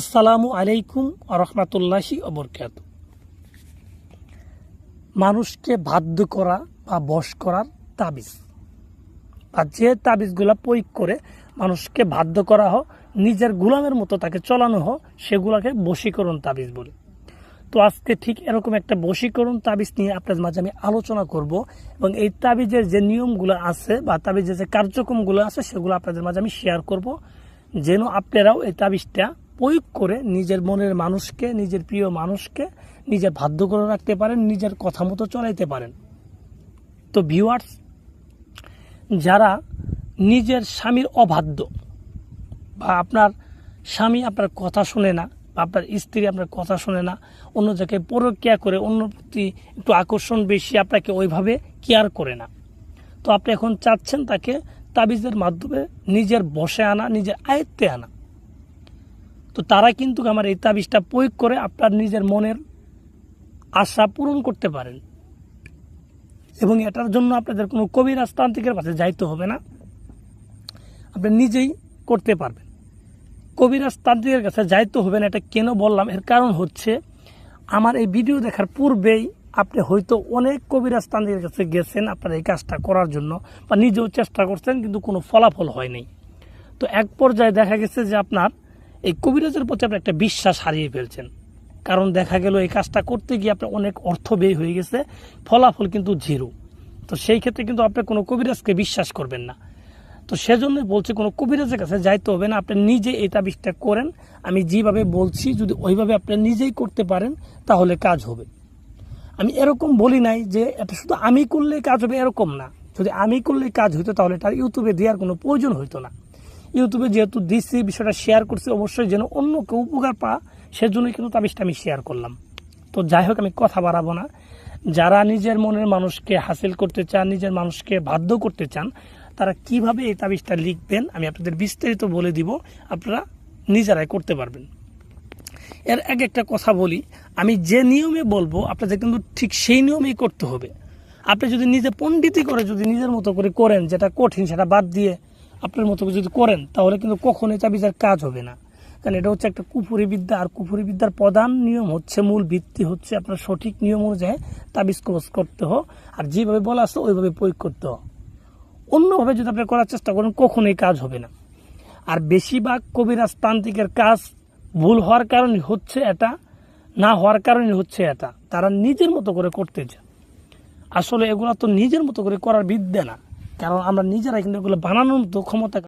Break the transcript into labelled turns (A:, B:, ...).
A: আসসালামু আলাইকুম রহমতুল্লাহি অবরকাত। মানুষকে বাধ্য করা বা বশ করার তাবিজ বা যে তাবিজগুলা প্রয়োগ করে মানুষকে বাধ্য করা হোক, নিজের গোলামের মতো তাকে চলানো হোক, সেগুলাকে বশীকরণ তাবিজ বলে। তো আজকে ঠিক এরকম একটা বশীকরণ তাবিজ নিয়ে আপনাদের মাঝে আমি আলোচনা করব এবং এই তাবিজের যে নিয়মগুলো আছে বা তাবিজের যে কার্যক্রমগুলো আছে সেগুলো আপনাদের মাঝে আমি শেয়ার করব, যেন আপনারাও এই তাবিজটা প্রয়োগ করে নিজের মনের মানুষকে, নিজের প্রিয় মানুষকে নিজে বাধ্য করে রাখতে পারেন, নিজের কথা মতো চলাইতে পারেন। তো ভিউয়ার্স, যারা নিজের স্বামীর অবাধ্য বা আপনার স্বামী আপনার কথা শুনে না বা আপনার স্ত্রী আপনার কথা শুনে না, অন্য জায়গায় পরক্রিয়া করে, অন্য প্রতি একটু আকর্ষণ বেশি, আপনাকে ওইভাবে কেয়ার করে না, তো আপনি এখন চাচ্ছেন তাকে তাবিজের মাধ্যমে নিজের বশে আনা, নিজের আয়ত্তে আনা, তো তারা কিন্তু আমার এই তাবিজটা প্রয়োগ করে আপনার নিজের মনের আশা পূরণ করতে পারেন। এবং এটার জন্য আপনাদের কোনো কবিরাজ তান্ত্রিকের কাছে যাইতে হবে না, আপনি নিজেই করতে পারবেন। কবিরাজ তান্ত্রিকের কাছে যাইতে হবে না, এটা কেন বললাম? এর কারণ হচ্ছে, আমার এই ভিডিও দেখার পূর্বেই আপনি হয়তো অনেক কবিরাজ তান্ত্রিকের কাছে গেছেন আপনার এই কাজটা করার জন্য, বা নিজেও চেষ্টা করছেন কিন্তু কোনো ফলাফল হয়নি। তো এক পর্যায়ে দেখা গেছে যে আপনার এই কবিরাজের প্রতি আপনি একটা বিশ্বাস হারিয়ে ফেলছেন, কারণ দেখা গেল এই কাজটা করতে গিয়ে আপনার অনেক অর্থ ব্যয় হয়ে গেছে, ফলাফল কিন্তু জিরো। তো সেই ক্ষেত্রে কিন্তু আপনি কোনো কবিরাজকে বিশ্বাস করবেন না। তো সেজন্যই বলছি, কোনো কবিরাজের কাছে যাইতে হবে না, আপনি নিজে এই তাবিজটা করেন। আমি যেভাবে বলছি যদি ওইভাবে আপনি নিজেই করতে পারেন তাহলে কাজ হবে। আমি এরকম বলি নাই যে এটা শুধু আমি করলে কাজ হবে, এরকম না। যদি আমি করলে কাজ হইতো তাহলে এটা ইউটিউবে দেওয়ার কোনো প্রয়োজন হইতো না। ইউটিউবে যেহেতু দিচ্ছি, বিষয়টা শেয়ার করছি, অবশ্যই যেন অন্য কেউ উপকার পায়, সেজন্যই কিন্তু তাবিজটা আমি শেয়ার করলাম। তো যাই হোক, আমি কথা বাড়াবো না। যারা নিজের মনের মানুষকে হাসিল করতে চান, নিজের মানুষকে বাধ্য করতে চান, তারা কিভাবে এই তাবিজটা লিখবেন আমি আপনাদের বিস্তারিত বলে দিব, আপনারা নিজেরাই করতে পারবেন। এর এক একটা কথা বলি, আমি যে নিয়মে বলবো আপনাদের কিন্তু ঠিক সেই নিয়মেই করতে হবে। আপনি যদি নিজে পণ্ডিতি করে যদি নিজের মতো করে করেন, যেটা কঠিন সেটা বাদ দিয়ে আপনার মতো করে যদি করেন, তাহলে কিন্তু কখনোই তাবিজের কাজ হবে না। কারণ এটা হচ্ছে একটা কুফুরি বিদ্যা, আর কুফুরি বিদ্যার প্রধান নিয়ম হচ্ছে, মূল ভিত্তি হচ্ছে আপনার সঠিক নিয়ম অনুযায়ী তাবিজ কবজ করতে হোক, আর যেভাবে বলা আছে ওইভাবে প্রয়োগ করতে হোক। অন্যভাবে যদি আপনি করার চেষ্টা করেন কখনোই কাজ হবে না। আর বেশিরভাগ কবিরাজ তান্ত্রিকের কাজ ভুল হওয়ার কারণে হচ্ছে এটা, না হওয়ার কারণে হচ্ছে এটা, তারা নিজের মতো করে করতে চায়। আসলে এগুলো তো নিজের মতো করে করার বিদ্যা না, কারণ আমরা নিজেরাই কিন্তু এগুলো বানানোর মতো ক্ষমতা